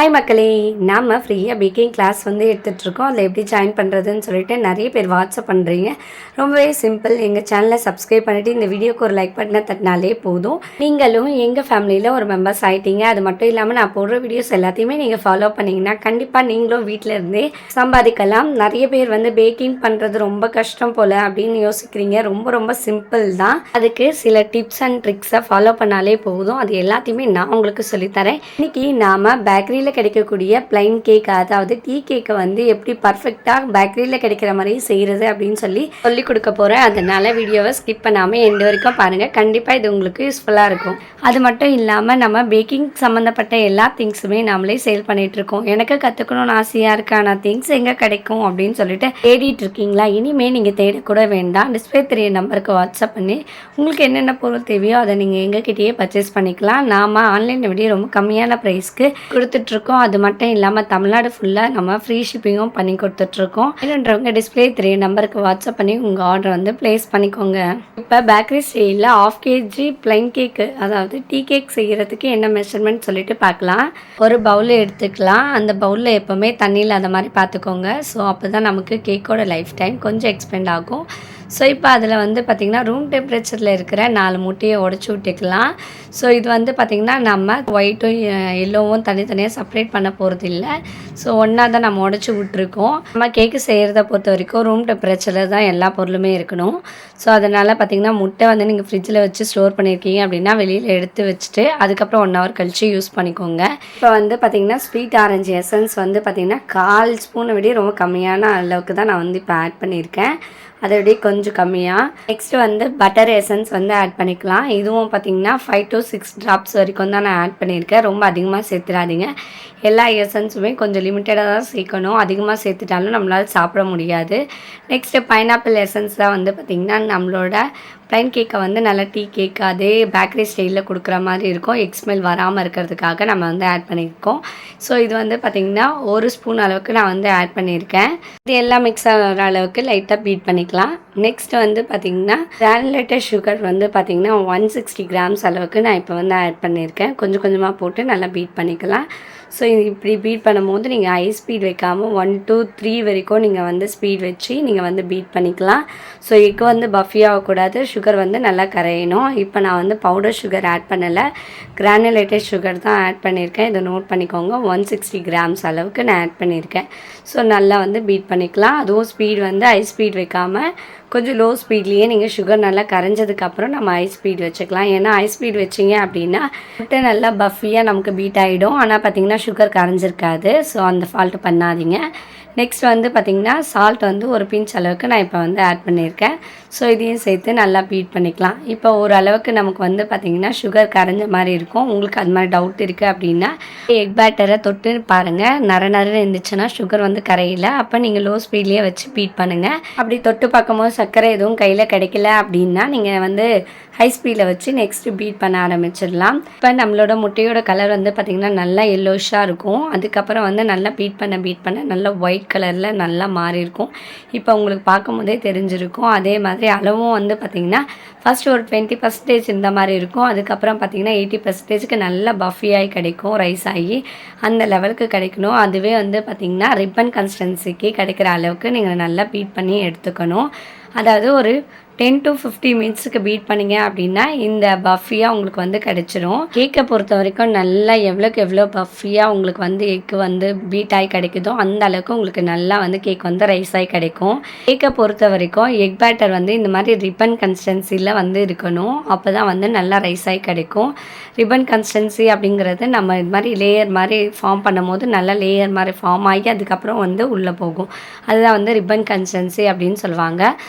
Hi மக்களே, நாம் ஃப்ரீயாக பேக்கிங் கிளாஸ் எடுத்துகிட்ருக்கோம். அதில் எப்படி ஜாயின் பண்ணுறதுன்னு சொல்லிட்டு நிறைய பேர் வாட்ஸ்அப் பண்ணுறீங்க. ரொம்பவே சிம்பிள். எங்கள் சேனலை சப்ஸ்கிரைப் பண்ணிவிட்டு இந்த வீடியோக்கு ஒரு லைக் பட்டனை தட்டினாலே போதும். நீங்களும் எங்கள் ஃபேமிலியில் ஒரு மெம்பர்ஸ் ஆகிட்டீங்க. அது மட்டும் இல்லாமல் நான் போடுற வீடியோஸ் எல்லாத்தையுமே நீங்கள் ஃபாலோ பண்ணிங்கன்னா கண்டிப்பாக நீங்களும் வீட்டில் இருந்தே சம்பாதிக்கலாம். நிறைய பேர் பேக்கிங் பண்ணுறது ரொம்ப கஷ்டம் போல் அப்படின்னு யோசிக்கிறீங்க. ரொம்ப ரொம்ப சிம்பிள் தான். அதுக்கு சில டிப்ஸ் அண்ட் ட்ரிக்ஸை ஃபாலோ பண்ணாலே போதும். அது எல்லாத்தையுமே நான் உங்களுக்கு சொல்லித்தரேன். இன்றைக்கி நாம் பேக்கரியில் கிடைக்கக்கூடிய பிளைன் கேக், அதாவது டீ கேக்கை எப்படி பர்ஃபெக்டாக பேக்கரியில் கிடைக்கிற மாதிரி செய்கிறது அப்படின்னு சொல்லி கொடுக்க போகிறேன். அதனால் வீடியோவை ஸ்கிப் பண்ணாமல் எண்டு வரைக்கும் பாருங்கள். கண்டிப்பாக இது உங்களுக்கு யூஸ்ஃபுல்லாக இருக்கும். அது மட்டும் இல்லாமல் நம்ம பேக்கிங் சம்மந்தப்பட்ட எல்லா திங்ஸுமே நம்மளே சேல் பண்ணிகிட்ருக்கோம். எனக்கு கற்றுக்கணும்னு ஆசையாக இருக்கான திங்ஸ் எங்கே கிடைக்கும் அப்படின்னு சொல்லிட்டு தேடிட்டு இருக்கீங்களா? இனிமேல் நீங்கள் தேடக்கூட வேண்டாம். டிஸ்பிளே தெரிய நம்பருக்கு வாட்ஸ்அப் பண்ணி உங்களுக்கு என்னென்ன பொருள் தேவையோ அதை நீங்கள் எங்ககிட்டயே பர்ச்சேஸ் பண்ணிக்கலாம். நாம் ஆன்லைன் விட ரொம்ப கம்மியான ப்ரைஸ்க்கு கொடுத்துட்ருக்கோம். அது மட்டும் இல்லாமல் தமிழ்நாடு ஃபுல்லாக நம்ம ஃப்ரீ ஷிப்பிங்கும் பண்ணி கொடுத்துட்ருக்கோம். வேணுன்றவங்க டிஸ்பிளே தெரிய நம்பருக்கு வாட்ஸ்அப் பண்ணி உங்கள் ஆர்டர் ப்ளேஸ் பண்ணிக்கோங்க. இப்போ பேக்கரி ஸ்டைலில் 1/2 kg பிளைன் கேக்கு, அதாவது டீ கேக் செய்கிறதுக்கு என்ன மெஷர்மெண்ட் சொல்லிட்டு பார்க்கலாம். ஒரு பவுல் எடுத்துக்கலாம். அந்த பவுலில் எப்போவுமே தண்ணியில் அந்த மாதிரி பார்த்துக்கோங்க. ஸோ அப்போ தான் நமக்கு கேக்கோட லைஃப் டைம் கொஞ்சம் எக்ஸ்பெண்ட் ஆகும். ஸோ இப்போ அதில் பார்த்திங்கன்னா ரூம் டெம்பரேச்சரில் இருக்கிற 4 முட்டையை உடச்சி விட்டுக்கலாம். ஸோ இது பார்த்திங்கன்னா நம்ம ஒயிட்டும் எல்லோவும் தனித்தனியாக செப்பரேட் பண்ண போகிறது இல்லை. ஸோ ஒன்றா தான் நம்ம உடச்சி விட்டுருக்கோம். நம்ம கேக்கு செய்கிறத பொறுத்த வரைக்கும் ரூம் டெம்பரேச்சரில் தான் எல்லா பொருளுமே இருக்கணும். ஸோ அதனால் பார்த்திங்கன்னா முட்டை நீங்கள் ஃப்ரிட்ஜில் வச்சு ஸ்டோர் பண்ணியிருக்கீங்க அப்படின்னா வெளியில் எடுத்து வச்சுட்டு அதுக்கப்புறம் 1 hour கழித்து யூஸ் பண்ணிக்கோங்க. இப்போ பார்த்திங்கன்னா ஸ்வீட் ஆரஞ்சு எசன்ஸ் பார்த்திங்கன்னா 1/4 ஸ்பூனை விட ரொம்ப கம்மியான அளவுக்கு தான் நான் இப்போ ஆட் பண்ணியிருக்கேன். அதை விட கொஞ்சம் கம்மியாக. நெக்ஸ்ட்டு பட்டர் எசன்ஸ் ஆட் பண்ணிக்கலாம். இதுவும் பார்த்திங்கன்னா 5 to 6 drops வரைக்கும் தான் நான் ஆட் பண்ணியிருக்கேன். ரொம்ப அதிகமாக சேர்த்துடாதீங்க. எல்லா எசன்ஸுமே கொஞ்சம் லிமிட்டடாக தான் சேர்க்கணும். அதிகமாக சேர்த்துட்டாலும் நம்மளால் சாப்பிட முடியாது. நெக்ஸ்ட்டு பைனாப்பிள் எசன்ஸ் தான் பார்த்திங்கன்னா நம்மளோட ப்ளைன் கேக்கை நல்லா டீ கேக் அதே பேக்கரி ஸ்டைலில் கொடுக்குற மாதிரி இருக்கும். எக் ஸ்மெல் வராமல் இருக்கிறதுக்காக நம்ம ஆட் பண்ணியிருக்கோம். ஸோ இது பார்த்திங்கன்னா 1 ஸ்பூன் அளவுக்கு நான் ஆட் பண்ணியிருக்கேன். இது எல்லாம் மிக்ஸ் ஆகிற அளவுக்கு லைட்டாக பீட் பண்ணிக்கலாம். நெக்ஸ்ட் பார்த்திங்கன்னா கிரானுலேட்டட் சுகர் பார்த்திங்கன்னா 160 grams அளவுக்கு நான் இப்போ ஆட் பண்ணியிருக்கேன். கொஞ்சம் கொஞ்சமாக போட்டு நல்லா பீட் பண்ணிக்கலாம். ஸோ இப்படி பீட் பண்ணும்போது நீங்கள் ஹை ஸ்பீட் வைக்காமல் 1 to 3 வரைக்கும் நீங்கள் ஸ்பீட் வச்சு நீங்கள் பீட் பண்ணிக்கலாம். ஸோ எக்கு பஃபி ஆகக்கூடாது. சுகர் நல்லா கரையணும். இப்போ நான் பவுடர் சுகர் ஆட் பண்ணலை, கிரானுலேட்டட் சுகர் தான் ஆட் பண்ணியிருக்கேன். இதை நோட் பண்ணிக்கோங்க. 160 grams அளவுக்கு நான் ஆட் பண்ணியிருக்கேன். ஸோ நல்லா பீட் பண்ணிக்கலாம். அதுவும் ஸ்பீட் ஹை ஸ்பீட் வைக்காமல் கொஞ்சம் லோ ஸ்பீட்லேயே நீங்கள் சுகர் நல்லா கரைஞ்சதுக்கப்புறம் நம்ம ஹை ஸ்பீட் வச்சுக்கலாம். ஏன்னா ஹை ஸ்பீட் வச்சிங்க அப்படின்னா நல்லா பஃபியாக நமக்கு பீட் ஆகிடும். ஆனால் பார்த்திங்கன்னா சுகர் கரைஞ்சிருக்காது. ஸோ அந்த ஃபால்ட்டு பண்ணாதீங்க. நெக்ஸ்ட் பார்த்திங்கன்னா சால்ட் ஒரு பிஞ்ச் அளவுக்கு நான் இப்போ ஆட் பண்ணியிருக்கேன். ஸோ இதையும் சேர்த்து நல்லா பீட் பண்ணிக்கலாம். இப்போ ஓரளவுக்கு நமக்கு பார்த்திங்கன்னா சுகர் கரைஞ்ச மாதிரி இருக்கும். உங்களுக்கு அது மாதிரி டவுட் இருக்குது அப்படின்னா எக் பேட்டரை தொட்டு பாருங்கள். நரன்னு இருந்துச்சுன்னா சுகர் கரையில. அப்போ நீங்கள் லோ ஸ்பீட்லேயே வச்சு பீட் பண்ணுங்கள். அப்படி தொட்டு பார்க்கும்போது சர்க்கரை எதுவும் கையில் கிடைக்கல அப்படின்னா நீங்கள் ஹை ஸ்பீடில் வச்சு நெக்ஸ்ட்டு பீட் பண்ண ஆரம்பிச்சிடலாம். இப்போ நம்மளோட முட்டையோட கலர் பார்த்திங்கன்னா நல்லா எல்லோஷாக இருக்கும். அதுக்கப்புறம் நல்லா பீட் பண்ண நல்லா ஒயிட் கலரில் நல்லா மாறி இருக்கும். இப்போ உங்களுக்கு பார்க்கும் போதே தெரிஞ்சிருக்கும். அதே மாதிரி அளவும் பார்த்திங்கன்னா ஃபஸ்ட்டு ஒரு 20% இந்த மாதிரி இருக்கும். அதுக்கப்புறம் பார்த்திங்கன்னா 80%க்கு நல்லா பஃபியாகி கிடைக்கும். ரைஸ் ஆகி அந்த லெவலுக்கு கிடைக்கணும். அதுவே பார்த்திங்கன்னா ரிப்பன் கன்சிஸ்டன்சிக்கு கிடைக்கிற அளவுக்கு நீங்கள் நல்லா பீட் பண்ணி எடுத்துக்கணும். அதாவது ஒரு 10 to 15 minutes பீட் பண்ணிங்க அப்படின்னா இந்த பஃபியாக உங்களுக்கு கிடைச்சிரும். கேக்கை பொறுத்த வரைக்கும் நல்லா எவ்வளோக்கு எவ்வளோ பஃபியாக உங்களுக்கு எக்கு பீட் ஆகி கிடைக்குதோ அந்த அளவுக்கு உங்களுக்கு நல்லா கேக் ரைஸ் ஆகி கிடைக்கும். கேக்கை பொறுத்த வரைக்கும் எக் பேட்டர் இந்த மாதிரி ரிப்பன் கன்சிஸ்டன்சியில் இருக்கணும். அப்போ தான் நல்லா ரைஸ் ஆகி கிடைக்கும். ரிப்பன் கன்சிஸ்டன்சி அப்படிங்கிறது நம்ம இது மாதிரி லேயர் மாதிரி ஃபார்ம் பண்ணும் போது நல்லா லேயர் மாதிரி ஃபார்ம் ஆகி அதுக்கப்புறம் உள்ளே போகும். அதுதான் ரிப்பன் கன்சிஸ்டன்சி அப்படின்னு சொல்லுவாங்க.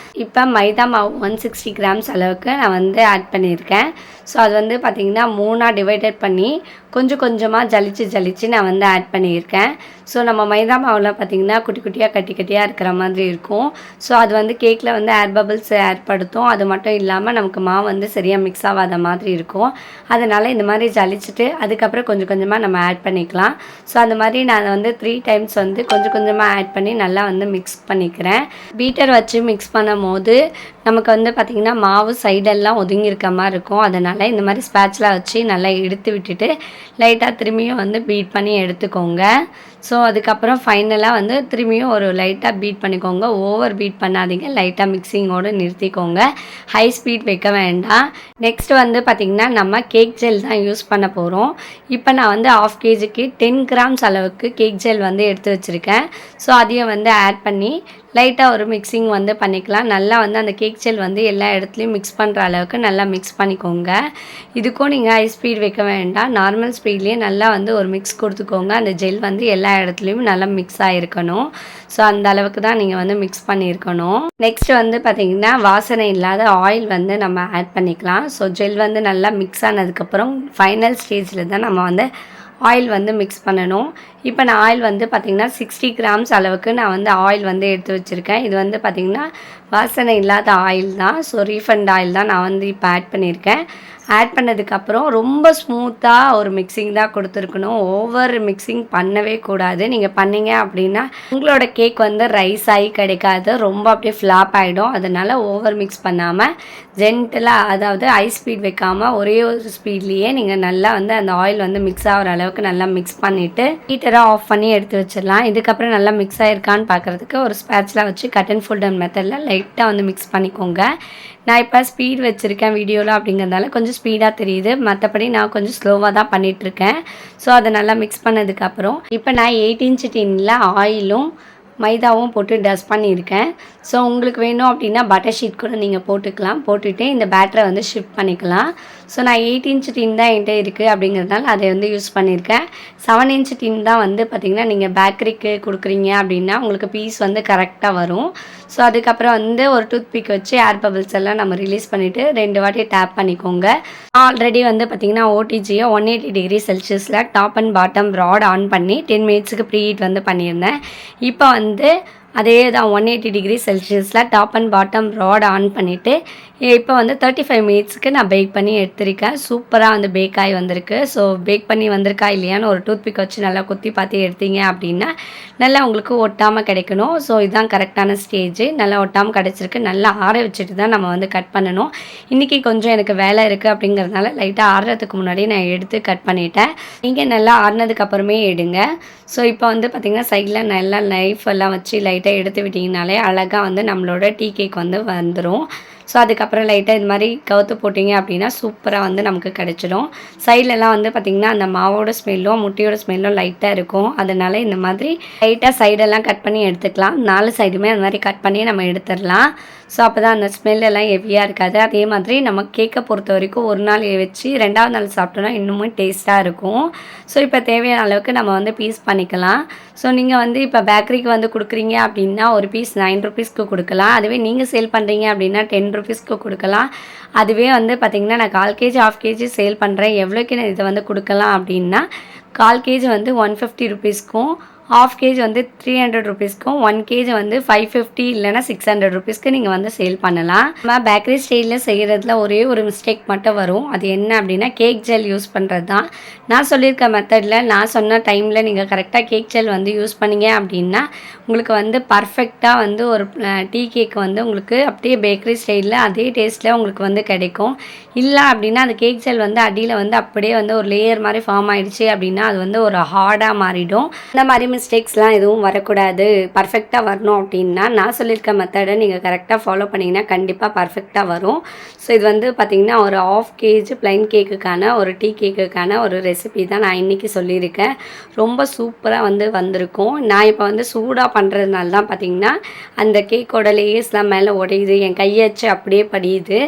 இப்போ மைதா மாவு 160 grams அளவுக்கு நான் ஆட் பண்ணியிருக்கேன். ஸோ அது பார்த்திங்கன்னா 3ஆக டிவைடட் பண்ணி கொஞ்சம் கொஞ்சமாக ஜலிச்சு நான் ஆட் பண்ணியிருக்கேன். ஸோ நம்ம மைதா மாவில் பார்த்திங்கன்னா குட்டி குட்டியாக கட்டியாக இருக்கிற மாதிரி இருக்கும். ஸோ அது கேக்கில் ஏர் பபிள்ஸ் ஏற்படுத்தும். அது மட்டும் இல்லாமல் நமக்கு மாவு சரியாக மிக்ஸ் ஆகாத மாதிரி இருக்கும். அதனால் இந்த மாதிரி ஜலிச்சுட்டு அதுக்கப்புறம் கொஞ்சம் கொஞ்சமாக நம்ம ஆட் பண்ணிக்கலாம். ஸோ அந்த மாதிரி நான் 3 times கொஞ்சம் கொஞ்சமாக ஆட் பண்ணி நல்லா மிக்ஸ் பண்ணிக்கிறேன். பீட்டர் வச்சு மிக்ஸ் பண்ணும் போது நமக்கு வந்து பார்த்திங்கன்னா மாவு சைடெல்லாம் ஒதுங்கியிருக்க மாதிரி இருக்கும். அதனால் இந்த மாதிரி ஸ்பேட்சுலா வச்சு நல்லா எடுத்து விட்டுட்டு லைட்டாக திரும்பியும் வந்து பீட் பண்ணி எடுத்துக்கோங்க. ஸோ அதுக்கப்புறம் ஃபைனலாக வந்து திரும்பியும் ஒரு லைட்டாக பீட் பண்ணிக்கோங்க. ஓவர் பீட் பண்ணாதீங்க, லைட்டாக மிக்சிங்கோடு நிறுத்திக்கோங்க. ஹை ஸ்பீட் வைக்க வேண்டாம். நெக்ஸ்ட் வந்து பார்த்திங்கன்னா நம்ம கேக் ஜெல் தான் யூஸ் பண்ண போகிறோம். இப்போ நான் வந்து 1/2 kgக்கு 10 கிராம்ஸ் அளவுக்கு கேக் ஜெல் வந்து எடுத்து வச்சுருக்கேன். ஸோ அதையும் வந்து ஆட் பண்ணி லைட்டாக ஒரு மிக்சிங் வந்து பண்ணிக்கலாம். நல்லா வந்து அந்த கேக் ஜெல் வந்து எல்லா இடத்துலையும் மிக்ஸ் பண்ணுற அளவுக்கு நல்லா மிக்ஸ் பண்ணிக்கோங்க. இதுக்கும் நீங்கள் ஹை ஸ்பீட் வைக்க வேண்டாம், நார்மல் ஸ்பீட்லேயே நல்லா வந்து ஒரு மிக்ஸ் கொடுத்துக்கோங்க. அந்த ஜெல் வந்து எல்லா இடத்துலையும் நல்லா மிக்ஸ் ஆகிருக்கணும். ஸோ அந்த அளவுக்கு தான் நீங்கள் வந்து மிக்ஸ் பண்ணியிருக்கணும். நெக்ஸ்ட் வந்து பார்த்திங்கன்னா வாசனை இல்லாத ஆயில் வந்து நம்ம ஆட் பண்ணிக்கலாம். ஸோ ஜெல் வந்து நல்லா மிக்ஸ் ஆனதுக்கப்புறம் ஃபைனல் ஸ்டேஜில் தான் நம்ம வந்து ஆயில் வந்து மிக்ஸ் பண்ணணும். இப்போ நான் ஆயில் வந்து பார்த்திங்கன்னா 60 கிராம்ஸ் அளவுக்கு நான் வந்து ஆயில் வந்து எடுத்து வச்சுருக்கேன். இது வந்து பார்த்திங்கன்னா வாசனை இல்லாத ஆயில் தான். ஸோ ரீஃபண்ட் ஆயில் தான் நான் வந்து இப்போ ஆட் பண்ணியிருக்கேன். ஆட் பண்ணதுக்கப்புறம் ரொம்ப ஸ்மூத்தாக ஒரு மிக்சிங் தான் கொடுத்துருக்கணும். ஓவர் மிக்சிங் பண்ணவே கூடாது. நீங்கள் பண்ணிங்க அப்படின்னா உங்களோட கேக் வந்து ரைஸ் ஆகி கிடைக்காது, ரொம்ப அப்படியே ஃப்ளாப் ஆகிடும். அதனால் ஓவர் மிக்ஸ் பண்ணாமல் ஜென்டலாக, அதாவது ஹை ஸ்பீட் வைக்காமல் ஒரே ஒரு ஸ்பீட்லேயே நீங்கள் நல்லா வந்து அந்த ஆயில் வந்து மிக்ஸ் ஆகிற அளவுக்கு நல்லா மிக்ஸ் பண்ணிவிட்டு ஹீட்டராக ஆஃப் பண்ணி எடுத்து வச்சிடலாம். இதுக்கப்புறம் நல்லா மிக்ஸ் ஆகிருக்கான்னு பார்க்குறதுக்கு ஒரு ஸ்பேட்சுலா வச்சு கட் அண்ட் ஃபோல்ட் மெத்தடில் லைட்டாக வந்து மிக்ஸ் பண்ணிக்கோங்க. நான் இப்போ ஸ்பீட் வச்சுருக்கேன் வீடியோவில் அப்படிங்கிறதால கொஞ்சம் ஸ்பீடாக தெரியுது, மற்றபடி நான் கொஞ்சம் ஸ்லோவாக தான் பண்ணிகிட்ருக்கேன். ஸோ அதை நல்லா மிக்ஸ் பண்ணதுக்கப்புறம் இப்போ நான் 8 இன்ச் டின்னில் ஆயிலும் மைதாவும் போட்டு டஸ்ட் பண்ணியிருக்கேன். ஸோ உங்களுக்கு வேணும் அப்படின்னா பட்டர் ஷீட் கூட நீங்கள் போட்டுக்கலாம். போட்டுட்டு இந்த பேட்டரை வந்து ஷிஃப்ட் பண்ணிக்கலாம். ஸோ நான் 8 இன்ச் டின் தான் என்கிட்ட இருக்குது அப்படிங்கிறதுனால அதை வந்து யூஸ் பண்ணியிருக்கேன். 7 இன்ச் டின் தான் வந்து பார்த்திங்கன்னா நீங்கள் பேக்கரிக்கு கொடுக்குறீங்க அப்படின்னா உங்களுக்கு பீஸ் வந்து கரெக்டாக வரும். ஸோ அதுக்கப்புறம் வந்து ஒரு டூத் பிக் வச்சு ஏர் பபிள்ஸ் எல்லாம் நம்ம ரிலீஸ் பண்ணிவிட்டு 2 வாட்டி டேப் பண்ணிக்கோங்க. ஆல்ரெடி வந்து பார்த்திங்கன்னா ஓடிஜியை 180 டிகிரி செல்சியஸில் top and bottom rod on பண்ணி 10 மினிட்ஸுக்கு ப்ரீ ஹீட் வந்து பண்ணியிருந்தேன். இப்போ வந்து அதே தான் 180 டிகிரி செல்சியஸில் top and bottom rod on பண்ணிவிட்டு இப்போ வந்து 35 மினிட்ஸுக்கு நான் பேக் பண்ணி எடுத்திருக்கேன். சூப்பராக வந்து பேக் ஆகி வந்திருக்கு. ஸோ பேக் பண்ணி வந்திருக்கா இல்லையான்னு ஒரு டூத் பிக் வச்சு நல்லா குத்தி பார்த்து எடுத்தீங்க அப்படின்னா நல்லா உங்களுக்கு ஒட்டாமல் கிடைக்கணும். ஸோ இதுதான் கரெக்டான ஸ்டேஜ். நல்லா ஒட்டாமல் கிடச்சிருக்கு. நல்லா ஆற வச்சுட்டு தான் நம்ம வந்து கட் பண்ணணும். இன்றைக்கி கொஞ்சம் எனக்கு வேலை இருக்குது அப்படிங்கிறதுனால லைட்டாக ஆறுறதுக்கு முன்னாடி நான் எடுத்து கட் பண்ணிட்டேன். நீங்கள் நல்லா ஆறுனதுக்கு அப்புறமே எடுங்க. ஸோ இப்போ வந்து பார்த்திங்கன்னா சைடில் நல்லா நைஃப் எல்லாம் வச்சு லைட்டாக எடுத்து விட்டிங்கனாலே அழகாக வந்து நம்மளோட டீ கேக் வந்து வந்துடும். ஸோ அதுக்கப்புறம் லைட்டாக இது மாதிரி கவுத்து போட்டிங்க அப்படின்னா சூப்பராக வந்து நமக்கு கிடச்சிடும். சைட்லலாம் வந்து பார்த்திங்கன்னா அந்த மாவோட ஸ்மெல்லும் முட்டையோட ஸ்மெல்லும் லைட்டாக இருக்கும். அதனால் இந்த மாதிரி லைட்டாக சைடெல்லாம் கட் பண்ணி எடுத்துக்கலாம். 4 சைடுமே அந்த மாதிரி கட் பண்ணி நம்ம எடுத்துடலாம். ஸோ அப்போ தான் அந்த ஸ்மெல்லெல்லாம் ஹெவியாக இருக்காது. அதே மாதிரி நம்ம கேக்கை பொறுத்த வரைக்கும் ஒரு நாள் வச்சு 2வது நாள் சாப்பிட்டோன்னா இன்னுமே டேஸ்ட்டாக இருக்கும். ஸோ இப்போ தேவையான அளவுக்கு நம்ம வந்து பீஸ் பண்ணிக்கலாம். ஸோ நீங்கள் வந்து இப்போ பேக்கரிக்கு வந்து கொடுக்குறீங்க அப்படின்னா ஒரு பீஸ் 9 ருபீஸ்க்கு கொடுக்கலாம். அதுவே நீங்கள் சேல் பண்ணுறீங்க அப்படின்னா 10 ருபீஸ்க்கு கொடுக்கலாம். அதுவே வந்து பார்த்திங்கன்னா நான் 1/4 kg 1/2 kg சேல் பண்ணுறேன். எவ்வளோக்கு நான் இதை வந்து கொடுக்கலாம் அப்படின்னா 1/4 kg வந்து 150 ருபீஸ்க்கும், 1/2 kg வந்து 300 ருபீஸ்க்கும், 1 kg வந்து 550 இல்லைனா 600 ருபீஸ்க்கு நீங்கள் வந்து சேல் பண்ணலாம். நம்ம பேக்கரி ஸ்டைலில் செய்கிறதுல ஒரே ஒரு மிஸ்டேக் மட்டும் வரும். அது என்ன அப்படின்னா கேக் ஜெல் யூஸ் பண்ணுறது தான். நான் சொல்லியிருக்க மெத்தடில் நான் சொன்ன டைமில் நீங்கள் கரெக்டாக கேக் ஜெல் வந்து யூஸ் பண்ணிங்க அப்படின்னா உங்களுக்கு வந்து பர்ஃபெக்டாக வந்து ஒரு டீ கேக் வந்து உங்களுக்கு அப்படியே பேக்கரி ஸ்டைலில் அதே டேஸ்ட்டில் உங்களுக்கு வந்து கிடைக்கும். இல்லை அப்படின்னா அந்த கேக் ஜெல் வந்து அடியில் வந்து அப்படியே வந்து ஒரு லேயர் மாதிரி ஃபார்ம் ஆகிடுச்சு அப்படின்னா அது வந்து ஒரு ஹார்டாக மாறிடும். இந்த மாதிரி மிஸ்டேக்ஸ்லாம் எதுவும் வரக்கூடாது. பர்ஃபெக்டாக வரணும் அப்படின்னா நான் சொல்லியிருக்க மெத்தடை நீங்கள் கரெக்டாக ஃபாலோ பண்ணிங்கன்னா கண்டிப்பாக பர்ஃபெக்டாக வரும். ஸோ இது வந்து பார்த்திங்கன்னா ஒரு 1/2 kg ப்ளைன் கேக்குக்கான ஒரு டீ கேக்குக்கான ஒரு ரெசிபி தான் நான் இன்றைக்கி சொல்லியிருக்கேன். ரொம்ப சூப்பராக வந்து வந்திருக்கும். நான் இப்போ வந்து சூடாக பண்ணுறதுனால தான் பார்த்திங்கன்னா அந்த கேக்கோட லேயர்ஸ்லாம் மேலே உடையுது, என் கையாச்சு அப்படியே படியுது.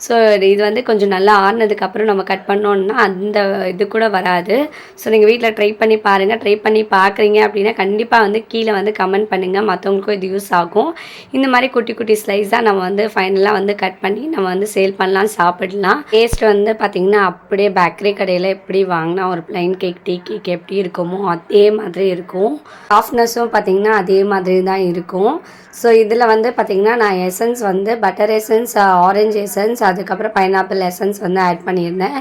ஸோ இது வந்து கொஞ்சம் நல்லா ஆறுனதுக்கப்புறம் நம்ம கட் பண்ணோன்னா அந்த இது கூட வராது. ஸோ நீங்கள் வீட்டில் ட்ரை பண்ணி பாருங்கள். ட்ரை பண்ணி பார்க்குறீங்க அப்படின்னா கண்டிப்பாக வந்து கீழே வந்து கமெண்ட் பண்ணுங்கள். மற்றவங்களுக்கும் இது யூஸ் ஆகும். இந்த மாதிரி குட்டி குட்டி ஸ்லைஸாக நம்ம வந்து ஃபைனலாக வந்து கட் பண்ணி நம்ம வந்து சேல் பண்ணலாம், சாப்பிடலாம். டேஸ்ட் வந்து பார்த்திங்கன்னா அப்படியே பேக்கரி கடையில் எப்படி வாங்கினா ஒரு ப்ளைன் கேக் டீ கேக் எப்படி இருக்குமோ அதே மாதிரி இருக்கும். சாஃப்ட்னஸும் பார்த்திங்கன்னா அதே மாதிரி தான் இருக்கும். ஸோ இதில் வந்து பார்த்திங்கன்னா நான் எசன்ஸ் வந்து பட்டர் எசன்ஸ், ஆரஞ்சு எசன்ஸ், அதுக்கப்புறம் பைனாப்பிள் எசன்ஸ் வந்து ஆட் பண்ணியிருந்தேன்.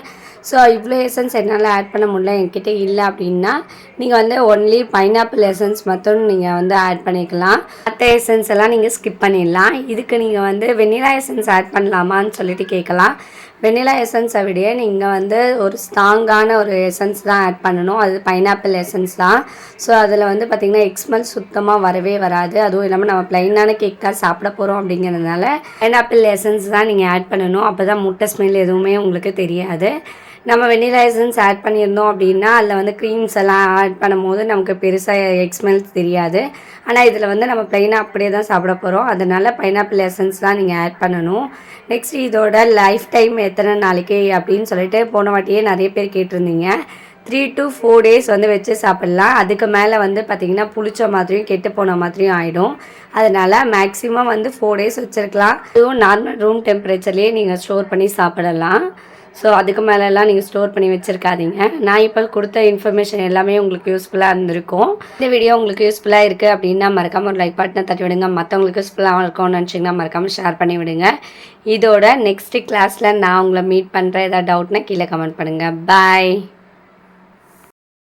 ஸோ இவ்வளோ எசன்ஸ் என்னால் ஆட் பண்ண முடியல, என்கிட்ட இல்லை அப்படின்னா நீங்கள் வந்து ஒன்லி பைனாப்பிள் எசன்ஸ் மட்டும் நீங்கள் வந்து ஆட் பண்ணிக்கலாம். மற்ற எசன்ஸ் எல்லாம் நீங்கள் ஸ்கிப் பண்ணிடலாம். இதுக்கு நீங்கள் வந்து வெண்ணிலா எசன்ஸ் ஆட் பண்ணலாமான்னு சொல்லிட்டு கேட்கலாம். வெண்ணிலா எசன்ஸை விட நீங்கள் வந்து ஒரு ஸ்ட்ராங்கான ஒரு எசன்ஸ் தான் ஆட் பண்ணணும். அது பைனாப்பிள் எசன்ஸ் தான். ஸோ அதில் வந்து பார்த்திங்கன்னா எக்ஸ்மெல் சுத்தமாக வரவே வராது. அதுவும் இல்லாமல் நம்ம ப்ளைனான கேக் தான் சாப்பிட போகிறோம் அப்படிங்கிறதுனால பைனாப்பிள் எசன்ஸ் தான் நீங்கள் ஆட் பண்ணணும். அப்போ தான் முட்டை ஸ்மெல் எதுவுமே உங்களுக்கு தெரியாது. நம்ம வெண்ணிலா எசன்ஸ் ஆட் பண்ணியிருந்தோம் அப்படின்னா அதில் வந்து க்ரீம்ஸ் எல்லாம் ஆட் பண்ணும்போது நமக்கு பெருசாக எக்ஸ்மெல்ஸ் தெரியாது. ஆனால் இதில் வந்து நம்ம ப்ளைனாக அப்படியே தான் சாப்பிட போகிறோம். அதனால் பைனாப்பிள் எசன்ஸ் தான் நீங்கள் ஆட் பண்ணணும். நெக்ஸ்ட் இதோட லைஃப் டைம் எத்தனை நாளைக்கு அப்படின்னு சொல்லிட்டு போன வாட்டியே நிறைய பேர் கேட்டிருந்தீங்க. 3 to 4 days வந்து வச்சு சாப்பிட்லாம். அதுக்கு மேலே வந்து பார்த்திங்கன்னா புளிச்ச மாதிரியும் கெட்டு போன மாதிரியும் ஆகிடும். அதனால் மேக்ஸிமம் வந்து 4 days வச்சுருக்கலாம். அதுவும் நார்மல் ரூம் டெம்பரேச்சர்லேயே நீங்கள் ஸ்டோர் பண்ணி சாப்பிடலாம். ஸோ அதுக்கு மேலெல்லாம் நீங்கள் ஸ்டோர் பண்ணி வச்சுருக்காதீங்க. நான் இப்போ கொடுத்த இன்ஃபர்மேஷன் எல்லாமே உங்களுக்கு யூஸ்ஃபுல்லாக இருந்திருக்கும். இந்த வீடியோ உங்களுக்கு யூஸ்ஃபுல்லாக இருக்குது அப்படின்னா மறக்காமல் ஒரு லைக் பட்டனை தட்டி விடுங்க. மற்றவங்களுக்கு யூஸ்ஃபுல்லாக இருக்கும்னு நினச்சிங்கன்னா மறக்காமல் ஷேர் பண்ணி விடுங்க. இதோட நெக்ஸ்ட்டு கிளாஸில் நான் உங்களை மீட் பண்ணுறேன். ஏதாவது டவுட்னா கீழே கமெண்ட் பண்ணுங்கள். பாய்.